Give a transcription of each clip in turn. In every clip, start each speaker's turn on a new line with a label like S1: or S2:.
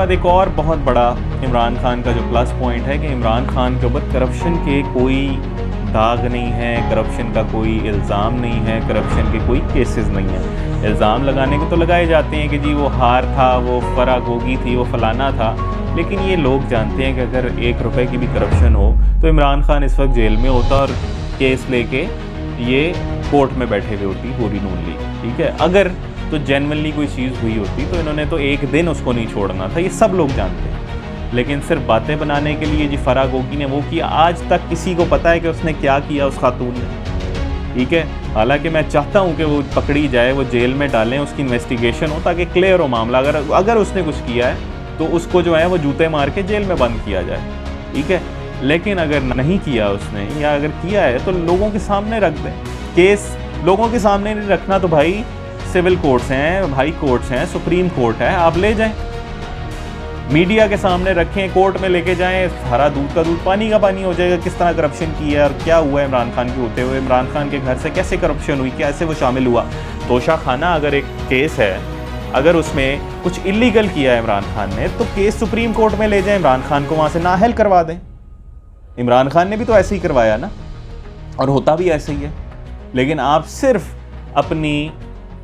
S1: बाद एक और बहुत बड़ा इमरान खान का जो प्लस पॉइंट है कि इमरान खान के ऊपर करप्शन के कोई दाग नहीं है, करप्शन का कोई इल्ज़ाम नहीं है, करप्शन के कोई केसेस नहीं है। इल्ज़ाम लगाने को तो लगाए जाते हैं कि जी वो हार था, वो फरा गोगी थी, वो फलाना था, लेकिन ये लोग जानते हैं कि अगर 1 रुपए की भी करप्शन हो तो इमरान खान इस वक्त जेल में होता और केस लेके ये कोर्ट में बैठे हुए होती पूरी नून लीग, ठीक है। अगर तो जेन्युइनली कोई चीज़ हुई होती तो इन्होंने तो एक दिन उसको नहीं छोड़ना था, ये सब लोग जानते हैं। लेकिन सिर्फ बातें बनाने के लिए जी फरा गोगी ने वो किया, आज तक किसी को पता है कि उसने क्या किया उस खातून ने, ठीक है। हालांकि मैं चाहता हूं कि वो पकड़ी जाए, वो जेल में डालें, उसकी इन्वेस्टिगेशन हो ताकि क्लियर हो मामला। अगर उसने कुछ किया है तो उसको जो है वो जूते मार के जेल में बंद किया जाए, ठीक है। लेकिन अगर नहीं किया उसने, या अगर किया है तो लोगों के सामने रख दें। केस लोगों के सामने नहीं रखना तो भाई सिविल कोर्ट्स हैं, हाई कोर्ट्स हैं, सुप्रीम कोर्ट है, आप ले जाएं, मीडिया के सामने रखें, कोर्ट में लेके जाएं, सारा दूध का दूध पानी का पानी हो जाएगा। किस तरह करप्शन की है और क्या हुआ इमरान खान के होते हुए, इमरान खान के घर से कैसे करप्शन हुई, कैसे वो शामिल हुआ। तोशा खाना अगर एक केस है, अगर उसमें कुछ इलीगल किया है इमरान खान ने, तो केस सुप्रीम कोर्ट में ले जाएं, इमरान खान को वहाँ से नाअहल करवा दें। इमरान खान ने भी तो ऐसे ही करवाया ना, और होता भी ऐसे ही है। लेकिन आप सिर्फ अपनी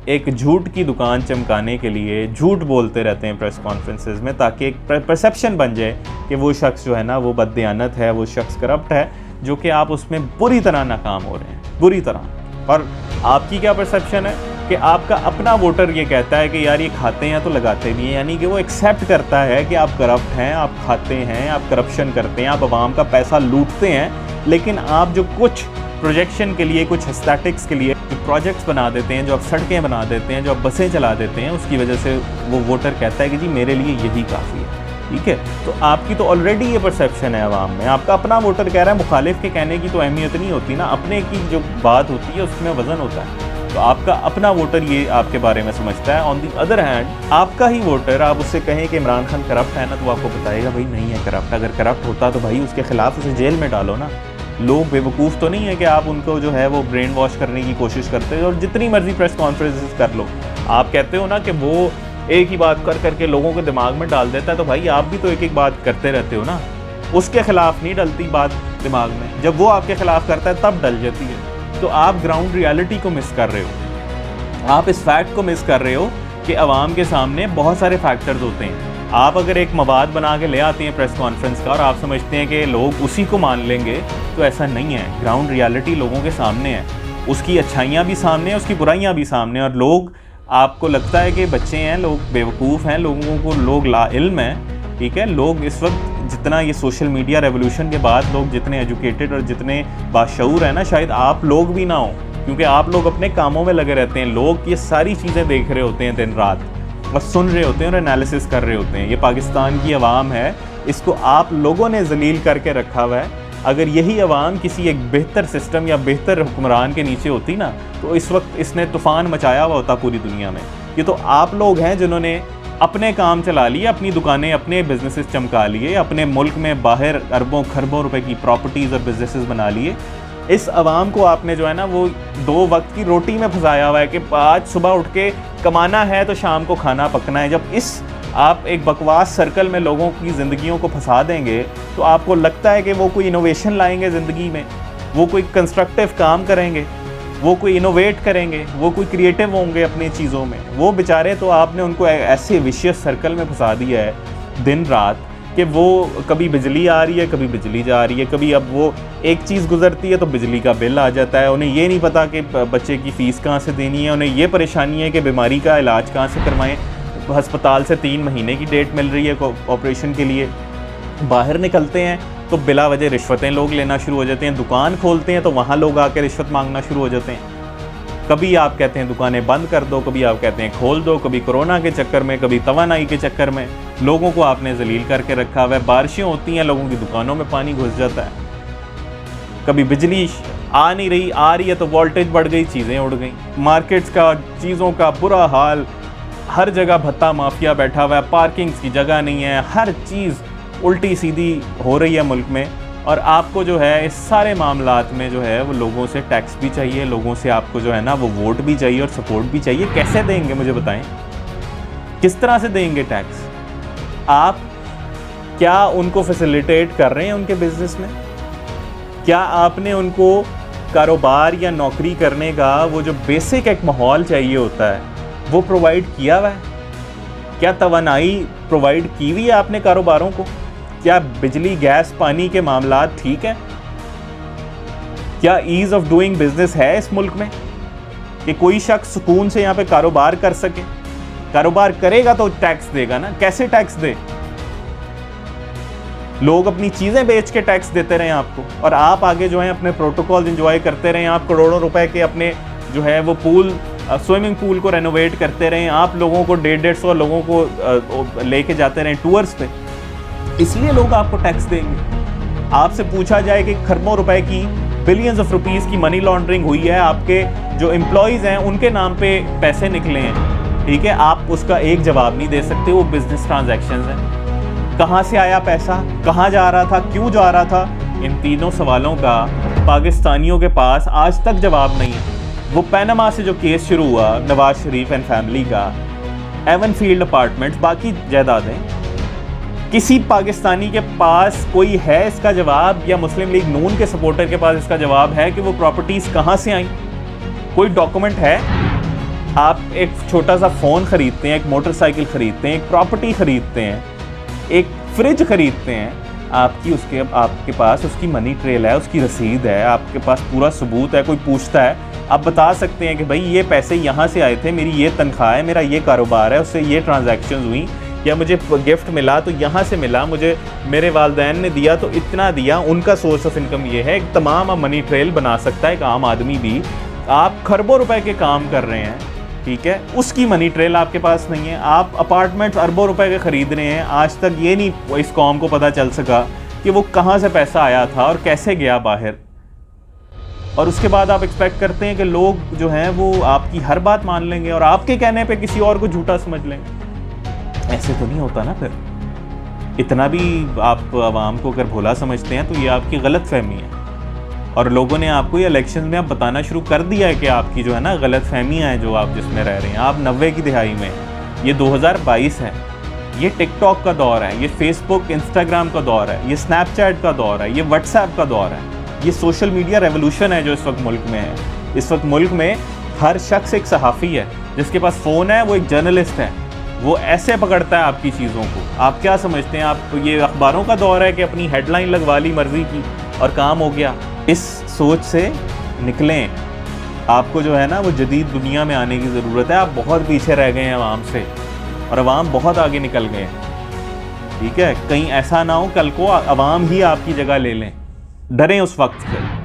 S1: एक झूठ की दुकान चमकाने के लिए झूठ बोलते रहते हैं प्रेस कॉन्फ्रेंसेस में, ताकि एक परसेप्शन बन जाए कि वो शख्स जो है ना वो बददियानत है, वो शख्स करप्ट है, जो कि आप उसमें बुरी तरह नाकाम हो रहे हैं, बुरी तरह। और आपकी क्या परसेप्शन है कि आपका अपना वोटर ये कहता है कि यार ये खाते हैं तो लगाते भी हैं, यानी कि वो एक्सेप्ट करता है कि आप करप्ट हैं, आप खाते हैं, आप करप्शन करते हैं, आप आवाम का पैसा लूटते हैं। लेकिन आप जो कुछ प्रोजेक्शन के लिए, कुछ एस्थेटिक्स के लिए जो प्रोजेक्ट्स बना देते हैं, जो आप सड़कें बना देते हैं, जो आप बसें चला देते हैं, उसकी वजह से वो वोटर कहता है कि जी मेरे लिए यही काफ़ी है, ठीक है। तो आपकी तो ऑलरेडी ये परसेप्शन है आवाम में, आपका अपना वोटर कह रहा है, मुखालिफ के कहने की तो अहमियत नहीं होती ना, अपने की जो बात होती है उसमें वज़न होता है। तो आपका अपना वोटर ये आपके बारे में समझता है। ऑन दी अदर हैंड आपका ही वोटर, आप उससे कहें कि इमरान खान करप्ट है ना, तो आपको बताएगा भाई नहीं है करप्ट। अगर करप्ट होता तो भाई उसके खिलाफ उसे जेल में डालो ना। लोग बेवकूफ़ तो नहीं है कि आप उनको जो है वो ब्रेन वॉश करने की कोशिश करते हो और जितनी मर्जी प्रेस कॉन्फ्रेंसेस कर लो। आप कहते हो ना कि वो एक ही बात कर करके लोगों के दिमाग में डाल देता है, तो भाई आप भी तो एक एक बात करते रहते हो ना। उसके खिलाफ नहीं डलती बात दिमाग में, जब वो आपके खिलाफ करता है तब डल जाती है। तो आप ग्राउंड रियलिटी को मिस कर रहे हो, आप इस फैक्ट को मिस कर रहे हो कि अवाम के सामने बहुत सारे फैक्टर्स होते हैं। आप अगर एक मवाद बना के ले आते हैं प्रेस कॉन्फ्रेंस का और आप समझते हैं कि लोग उसी को मान लेंगे, तो ऐसा नहीं है। ग्राउंड रियलिटी लोगों के सामने है, उसकी अच्छाइयाँ भी सामने हैं, उसकी बुराइयाँ भी सामने। और लोग, आपको लगता है कि बच्चे हैं, लोग बेवकूफ़ हैं, लोगों को लोग लाइल्म हैं, ठीक है। लोग इस वक्त जितना ये सोशल मीडिया रेवोल्यूशन के बाद लोग जितने एजुकेटेड और जितने बाशऊर हैं ना, शायद आप लोग भी ना हो, क्योंकि आप लोग अपने कामों में लगे रहते हैं। लोग ये सारी चीज़ें देख रहे होते हैं दिन रात, बस सुन रहे होते हैं और एनालिसिस कर रहे होते हैं। ये पाकिस्तान की आवाम है, इसको आप लोगों ने जलील करके रखा हुआ है। अगर यही आवाम किसी एक बेहतर सिस्टम या बेहतर हुक्मरान के नीचे होती ना, तो इस वक्त इसने तूफ़ान मचाया हुआ होता पूरी दुनिया में। ये तो आप लोग हैं जिन्होंने अपने काम चला लिए, अपनी दुकानें, अपने बिजनेसेस चमका लिए, अपने मुल्क में बाहर अरबों खरबों रुपए की प्रॉपर्टीज़ और बिजनेसेस बना लिए। इस आवाम को आपने जो है ना वो 2 वक्त की रोटी में फंसाया हुआ है कि आज सुबह उठ के कमाना है तो शाम को खाना पकना है। जब इस आप एक बकवास सर्कल में लोगों की ज़िंदगियों को फंसा देंगे, तो आपको लगता है कि वो कोई इनोवेशन लाएंगे ज़िंदगी में, वो कोई कंस्ट्रक्टिव काम करेंगे, वो कोई इनोवेट करेंगे, वो कोई क्रिएटिव होंगे अपनी चीज़ों में। वो बेचारे, तो आपने उनको ऐसे विशियस सर्कल में फंसा दिया है दिन रात कि वो कभी बिजली आ रही है, कभी बिजली जा रही है, कभी अब वो एक चीज़ गुजरती है तो बिजली का बिल आ जाता है। उन्हें ये नहीं पता कि बच्चे की फ़ीस कहाँ से देनी है, उन्हें ये परेशानी है कि बीमारी का इलाज कहाँ से करवाएं। अस्पताल से 3 महीने की डेट मिल रही है ऑपरेशन के लिए, बाहर निकलते हैं तो बिला वजह रिश्वतें लोग लेना शुरू हो जाते हैं। दुकान खोलते हैं तो वहाँ लोग आकर रिश्वत मांगना शुरू हो जाते हैं। कभी आप कहते हैं दुकानें बंद कर दो, कभी आप कहते हैं खोल दो, कभी कोरोना के चक्कर में, कभी तवानाई के चक्कर में लोगों को आपने जलील करके रखा हुआ है। बारिशें होती हैं, लोगों की दुकानों में पानी घुस जाता है। कभी बिजली आ नहीं रही, आ रही है तो वोल्टेज बढ़ गई, चीज़ें उड़ गई। मार्केट्स का, चीज़ों का बुरा हाल, हर जगह भत्ता माफिया बैठा हुआ है, पार्किंग्स की जगह नहीं है, हर चीज़ उल्टी सीधी हो रही है मुल्क में। और आपको जो है इस सारे मामलात में जो है वो लोगों से टैक्स भी चाहिए, लोगों से आपको जो है ना वो वोट भी चाहिए और सपोर्ट भी चाहिए। कैसे देंगे मुझे बताएं, किस तरह से देंगे टैक्स? आप क्या उनको फैसिलिटेट कर रहे हैं उनके बिजनेस में? क्या आपने उनको कारोबार या नौकरी करने का वो जो बेसिक एक माहौल चाहिए होता है वो प्रोवाइड किया हुआ है? क्या तवानाई प्रोवाइड की हुई है आपने कारोबारों को? क्या बिजली गैस पानी के मामला ठीक है? क्या ईज ऑफ डूइंग बिजनेस है इस मुल्क में कि कोई शख्स सुकून से यहाँ पे कारोबार कर सके? कारोबार करेगा तो टैक्स देगा ना, कैसे टैक्स दे? लोग अपनी चीजें बेच के टैक्स देते रहे आपको और आप आगे जो है अपने प्रोटोकॉल एंजॉय करते रहे। आप करोड़ों रुपए के अपने जो है वो पूल, स्विमिंग पूल को रेनोवेट करते रहे। आप लोगों को 150 लोगों को लेके जाते रहे टूर्स पे, इसलिए लोग आपको टैक्स देंगे। आपसे पूछा जाए कि खरबों रुपए की, बिलियंस ऑफ रुपीस की मनी लॉन्ड्रिंग हुई है, आपके जो एम्प्लॉयज हैं उनके नाम पे पैसे निकले हैं, ठीक है, आप उसका एक जवाब नहीं दे सकते। वो बिजनेस ट्रांजैक्शंस हैं, कहाँ से आया पैसा, कहाँ जा रहा था, क्यों जा रहा था, इन तीनों सवालों का पाकिस्तानियों के पास आज तक जवाब नहीं है। वो पैनामा से जो केस शुरू हुआ नवाज शरीफ एंड फैमिली का, एवन फील्ड अपार्टमेंट्स, बाकी जायदादें, किसी पाकिस्तानी के पास कोई है इसका जवाब, या मुस्लिम लीग नून के सपोर्टर के पास इसका जवाब है कि वो प्रॉपर्टीज़ कहाँ से आई? कोई डॉक्यूमेंट है? आप एक छोटा सा फ़ोन ख़रीदते हैं, एक मोटरसाइकिल ख़रीदते हैं, एक प्रॉपर्टी ख़रीदते हैं, एक फ्रिज ख़रीदते हैं, आपके पास उसकी मनी ट्रेल है, उसकी रसीद है, आपके पास पूरा सबूत है। कोई पूछता है, आप बता सकते हैं कि भाई ये पैसे यहाँ से आए थे, मेरी ये तनख्वाह है, मेरा ये कारोबार है, उससे ये ट्रांजैक्शंस हुई, या मुझे गिफ्ट मिला तो यहाँ से मिला, मुझे मेरे वालिदैन ने दिया तो इतना दिया, उनका सोर्स ऑफ इनकम ये है। एक तमाम मनी ट्रेल बना सकता है एक आम आदमी भी। आप खरबों रुपए के काम कर रहे हैं, ठीक है, उसकी मनी ट्रेल आपके पास नहीं है। आप अपार्टमेंट्स अरबों रुपए के खरीद रहे हैं, आज तक ये नहीं इस कौम को पता चल सका कि वो कहाँ से पैसा आया था और कैसे गया बाहर। और उसके बाद आप एक्सपेक्ट करते हैं कि लोग जो हैं वो आपकी हर बात मान लेंगे और आपके कहने पे किसी और को झूठा समझ लेंगे। ऐसे तो नहीं होता ना। फिर इतना भी आप आवाम को अगर भोला समझते हैं तो ये आपकी गलत फहमी है, और लोगों ने आपको ये इलेक्शन में आप बताना शुरू कर दिया है कि आपकी जो है ना गलत फहमियाँ हैं जो आप जिसमें रह रहे हैं। आप 90 की दिहाई में, ये 2022 है, ये टिकटॉक का दौर है, ये फेसबुक इंस्टाग्राम का दौर है, ये स्नैपचैट का दौर है, ये व्हाट्सएप का दौर है, ये सोशल मीडिया रेवोल्यूशन है जो इस वक्त मुल्क में है। इस वक्त मुल्क में हर शख्स एक सहाफ़ी है, जिसके पास फ़ोन है वो एक जर्नलिस्ट है, वो ऐसे पकड़ता है आपकी चीज़ों को। आप क्या समझते हैं? आप ये अखबारों का दौर है कि अपनी हेडलाइन लगवा ली मर्ज़ी की और काम हो गया। इस सोच से निकलें। आपको जो है ना वो जदीद दुनिया में आने की ज़रूरत है। आप बहुत पीछे रह गए हैं अवाम से, और अवाम बहुत आगे निकल गए हैं, ठीक है। कहीं ऐसा ना हो कल को अवाम ही आपकी जगह ले लें, डरें उस वक्त से।